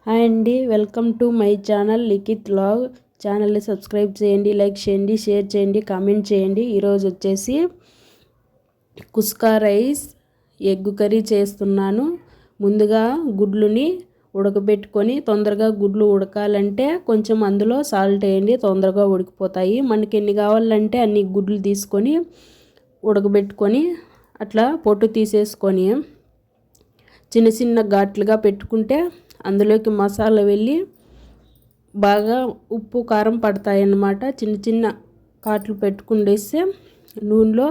Hi అండి, welcome to my channel Likhith vlog. ఛానల్ని subscribe చేయండి, లైక్ చేయండి, షేర్ చేయండి, కామెంట్ చేయండి. ఈరోజు వచ్చేసి కుస్కా రైస్ ఎగ్ కర్రీ చేస్తున్నాను. ముందుగా గుడ్లుని ఉడకబెట్టుకొని, తొందరగా గుడ్లు ఉడకాలంటే కొంచెం అందులో సాల్ట్ వేయండి, తొందరగా ఉడికిపోతాయి. మనకి ఎన్ని కావాలంటే అన్ని గుడ్లు తీసుకొని ఉడకబెట్టుకొని అట్లా పొట్టు తీసేసుకొని చిన్న చిన్న ఘాట్లుగా పెట్టుకుంటే అందులోకి మసాలా వెళ్ళి బాగా ఉప్పు కారం పడతాయన్నమాట. చిన్న చిన్న కాట్లు పెట్టుకుండేస్తే నూనెలో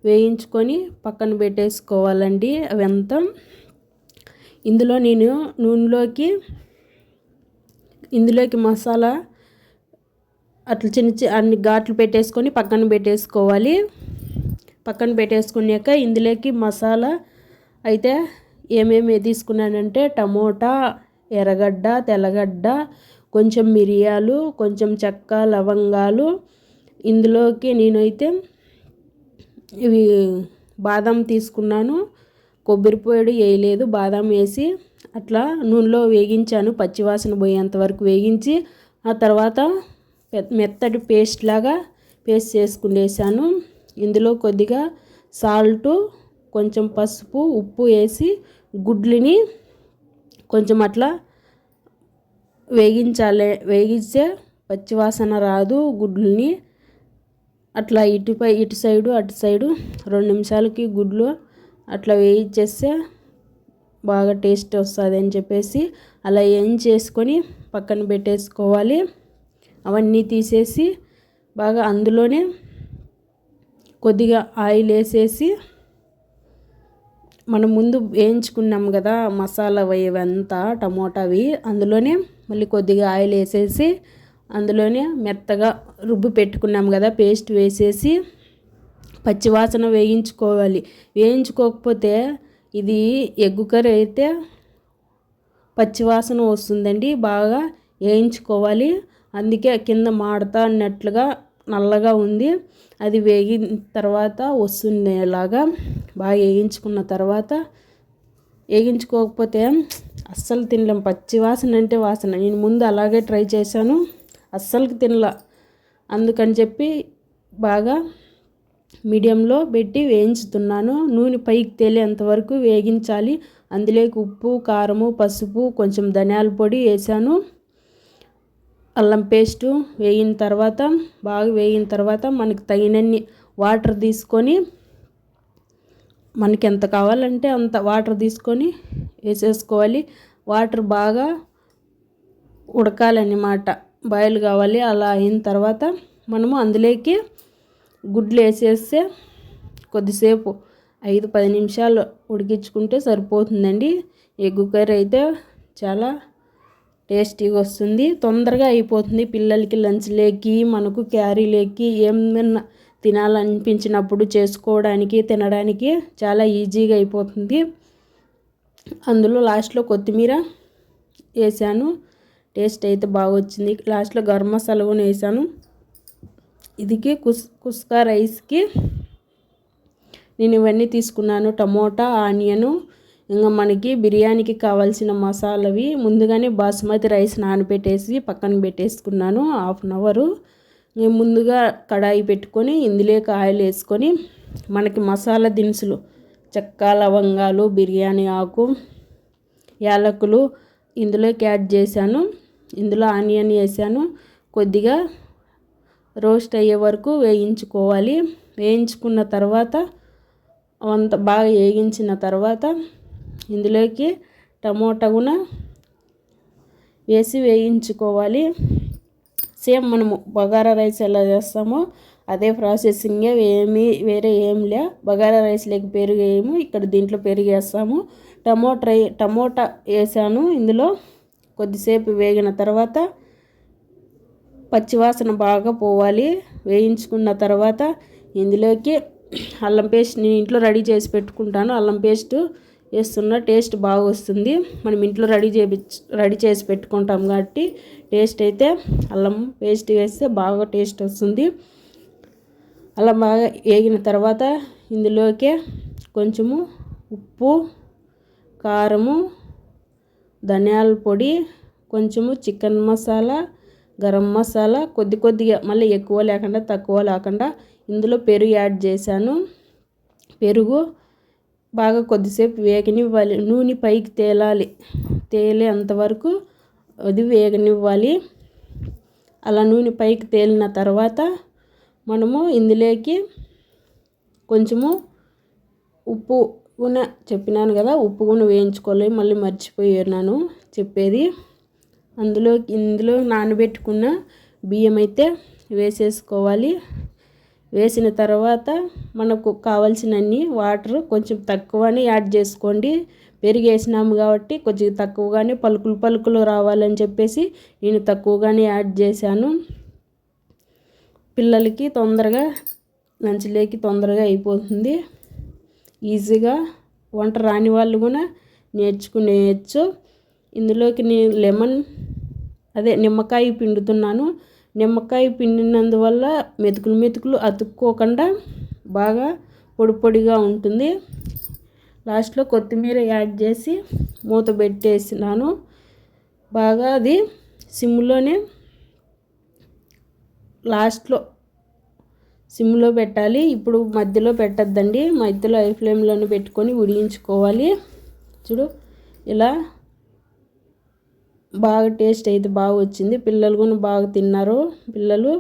వేయించుకొని పక్కన పెట్టేసుకోవాలండి. అవి అంతా ఇందులో నేను ఇందులోకి మసాలా అట్లా అన్ని ఘాట్లు పెట్టేసుకొని పక్కన పెట్టేసుకోవాలి. పక్కన పెట్టేసుకున్నాక ఇందులోకి మసాలా అయితే ఏమేమి తీసుకున్నానంటే టమోటా, ఎర్రగడ్డ, తెల్లగడ్డ, కొంచెం మిరియాలు, కొంచెం చెక్క, లవంగాలు. ఇందులోకి నేనైతే ఇవి బాదం తీసుకున్నాను. కొబ్బరి పొడి వేయలేదు, బాదం వేసి అట్లా నూనెలో వేగించాను. పచ్చివాసన పోయేంత వరకు వేగించి ఆ తర్వాత మెత్తటి పేస్ట్ చేసుకునేసాను. ఇందులో కొద్దిగా సాల్టు, కొంచెం పసుపు, ఉప్పు వేసి గుడ్లని కొంచెం అట్లా వేగిస్తే పచ్చివాసన రాదు. గుడ్లని అట్లా ఇటు సైడు అటు సైడు 2 నిమిషాలకి గుడ్లు అట్లా వేయించేస్తే బాగా టేస్ట్ వస్తుంది అని చెప్పేసి అలా ఏం చేసుకొని పక్కన పెట్టేసుకోవాలి. అవన్నీ తీసేసి బాగా అందులోనే కొద్దిగా ఆయిల్ వేసేసి మనం ముందు వేయించుకున్నాం కదా మసాలా ఇవంతా టమోటావి, అందులోనే మళ్ళీ కొద్దిగా ఆయిల్ వేసేసి అందులోనే మెత్తగా రుబ్బు పెట్టుకున్నాం కదా పేస్ట్ వేసేసి పచ్చివాసన వేయించుకోకపోతే ఇది ఎగ్గు కర్రీ అయితే పచ్చివాసన వస్తుందండి. బాగా వేయించుకోవాలి. అందుకే కింద మాడతా అన్నట్లుగా నల్లగా ఉంది. అది వేగిన తర్వాత వస్తుంది. ఇలాగా బాగా వేగించుకోకపోతే అస్సలు తినలేం. పచ్చి వాసన అంటే వాసన. నేను ముందు అలాగే ట్రై చేశాను, అస్సలుకి తినలా. అందుకని చెప్పి బాగా మీడియంలో పెట్టి వేయించుతున్నాను. నూనె పైకి తేలేంత వరకు వేగించాలి. అందులోకి ఉప్పు, కారము, పసుపు, కొంచెం ధనియాల పొడి వేసాను. అల్లం పేస్టు బాగా వేగిన తర్వాత మనకి తగినన్ని వాటర్ తీసుకొని, మనకి ఎంత కావాలంటే అంత వాటర్ తీసుకొని వేసేసుకోవాలి. వాటర్ బాగా ఉడకాలన్నమాట, బాయిల్ కావాలి. అలా అయిన తర్వాత మనము అందులోకి గుడ్లు వేసేస్తే కొద్దిసేపు 5-10 నిమిషాలు ఉడికించుకుంటే సరిపోతుందండి. ఎగ్గు కర్రీ అయితే చాలా టేస్టీగా వస్తుంది, తొందరగా అయిపోతుంది. పిల్లలకి లంచ్లోకి, మనకు క్యారీలోకి ఏమన్నా తినాలనిపించినప్పుడు చేసుకోవడానికి, తినడానికి చాలా ఈజీగా అయిపోతుంది. అందులో లాస్ట్లో కొత్తిమీర వేసాను. టేస్ట్ అయితే బాగా వచ్చింది. లాస్ట్లో గరం మసాలా కూడా వేసాను. ఇదికి కుస్కా రైస్కి నేను ఇవన్నీ తీసుకున్నాను. టమోటా, ఆనియను, ఇంకా మనకి బిర్యానీకి కావాల్సిన మసాలావి ముందుగానే బాస్మతి రైస్ నానబెట్టేసి పక్కన పెట్టేసుకున్నాను 1/2 అవరు. నేను ముందుగా కడాయి పెట్టుకొని ఇందులోకి ఆయిల్ వేసుకొని మనకి మసాలా దినుసులు చెక్క, లవంగాలు, బిర్యానీ ఆకు, యాలకులు ఇందులోకి యాడ్ చేశాను. ఇందులో ఆనియన్ వేసాను. కొద్దిగా రోస్ట్ అయ్యే వరకు వేయించుకోవాలి. వేయించుకున్న తర్వాత అంత బాగా వేగించిన తర్వాత ఇందులోకి టమోటా కూడా వేసి వేయించుకోవాలి. సేమ్ మనము బగారా రైస్ ఎలా చేస్తామో అదే ప్రాసెసింగే, వేరే ఏం లే. బగారా రైస్లోకి పెరుగు వేయము, ఇక్కడ దీంట్లో పెరుగు వేస్తాము. టమోటా వేసాను. ఇందులో కొద్దిసేపు వేగిన తర్వాత పచ్చివాసన బాగా పోవాలి. వేయించుకున్న తర్వాత ఇందులోకి అల్లం పేస్ట్ నేను ఇంట్లో రెడీ చేసి పెట్టుకుంటాను. అల్లం పేస్ట్ వేస్తున్న టేస్ట్ బాగా వస్తుంది. మనం ఇంట్లో రెడీ చేసి పెట్టుకుంటాం కాబట్టి టేస్ట్ అయితే అల్లం పేస్ట్ వేస్తే బాగా టేస్ట్ వస్తుంది. అలా బాగా వేగిన తర్వాత ఇందులోకి కొంచెము ఉప్పు, కారము, ధనియాల పొడి, కొంచెము చికెన్ మసాలా, గరం మసాలా కొద్దిగా, మళ్ళీ ఎక్కువ లేకుండా తక్కువ లేకుండా ఇందులో పెరుగు యాడ్ చేశాను. పెరుగు బాగా కొద్దిసేపు వేగనివ్వాలి. నూనె పైకి తేలే అంతవరకు అది వేగనివ్వాలి. అలా నూనె పైకి తేలిన తర్వాత మనము ఇందులోకి కొంచెము ఉప్పు చెప్పినాను కదా, ఉప్పు కూడా వేయించుకోవాలి. మళ్ళీ మర్చిపోయాను చెప్పేది. ఇందులో నానబెట్టుకున్న బియ్యం అయితే వేసేసుకోవాలి. వేసిన తర్వాత మనకు కావాల్సినన్ని వాటర్ కొంచెం తక్కువనే యాడ్ చేసుకోండి. పెరుగు వేసినాము కాబట్టి కొంచెం తక్కువగానే పలుకులు రావాలని చెప్పేసి నేను తక్కువగానే యాడ్ చేశాను. పిల్లలకి తొందరగా లంచ్లోకి తొందరగా అయిపోతుంది. ఈజీగా వంట రాని వాళ్ళు కూడా నేర్చుకునేయచ్చు. ఇందులోకి నేను నిమ్మకాయ పిండుతున్నాను. నిమ్మకాయ పిండినందువల్ల మెతుకులు అతుక్కోకుండా బాగా పొడిగా ఉంటుంది. లాస్ట్లో కొత్తిమీర యాడ్ చేసి మూత పెట్టేసినాను. బాగా అది సిమ్లోనే లాస్ట్లో సిమ్లో పెట్టాలి. ఇప్పుడు మధ్యలో పెట్టద్దండి. మధ్యలో హై ఫ్లేమ్లోనే పెట్టుకొని ఉడికించుకోవాలి. చూడు ఇలా బాగా టేస్ట్ అయితే బాగా వచ్చింది. పిల్లలు కూడా బాగా తిన్నారు. పిల్లలు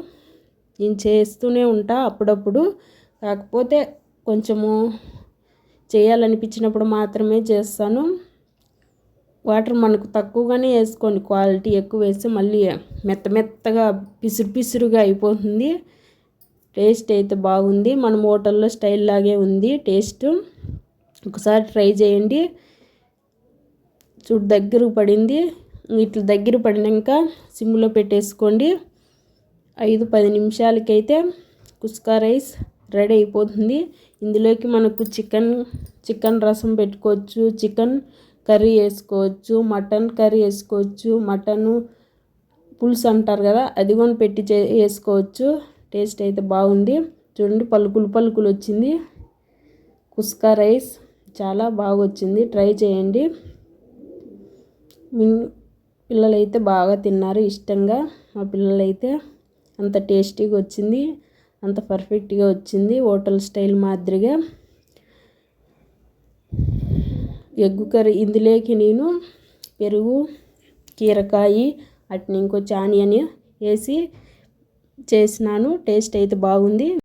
నేను చేస్తూనే ఉంటా అప్పుడప్పుడు, కాకపోతే కొంచెము చేయాలనిపించినప్పుడు మాత్రమే చేస్తాను. వాటర్ మనకు తక్కువగానే వేసుకోండి. క్వాలిటీ ఎక్కువ వేస్తే మళ్ళీ మెత్తగా పిసురుగా అయిపోతుంది. టేస్ట్ అయితే బాగుంది. మన హోటల్లో స్టైల్ లాగే ఉంది టేస్ట్. ఒకసారి ట్రై చేయండి. చూడు దగ్గరకు పడింది. ఇట్లా దగ్గర పడినాక సిమ్లో పెట్టేసుకోండి. 5-10 నిమిషాలకైతే కుస్కా రైస్ రెడీ అయిపోతుంది. ఇందులోకి మనకు చికెన్ రసం పెట్టుకోవచ్చు, చికెన్ కర్రీ వేసుకోవచ్చు, మటన్ కర్రీ వేసుకోవచ్చు, మటన్ పులుసు అంటారు కదా, అది కూడా పెట్టి వేసుకోవచ్చు. టేస్ట్ అయితే బాగుంది. చూడండి పలుకులు వచ్చింది. కుస్కా రైస్ చాలా బాగా వచ్చింది. ట్రై చేయండి. పిల్లలైతే బాగా తిన్నారు ఇష్టంగా. మా పిల్లలైతే అంత టేస్టీగా వచ్చింది, అంత పర్ఫెక్ట్గా వచ్చింది. హోటల్ స్టైల్ మాదిరిగా ఎగ్ కర్రీ. ఇందులోకి నేను పెరుగు, కీరకాయ, అట్ని ఇంకొంచెం ఆనియన్ వేసి చేసినాను. టేస్ట్ అయితే బాగుంది.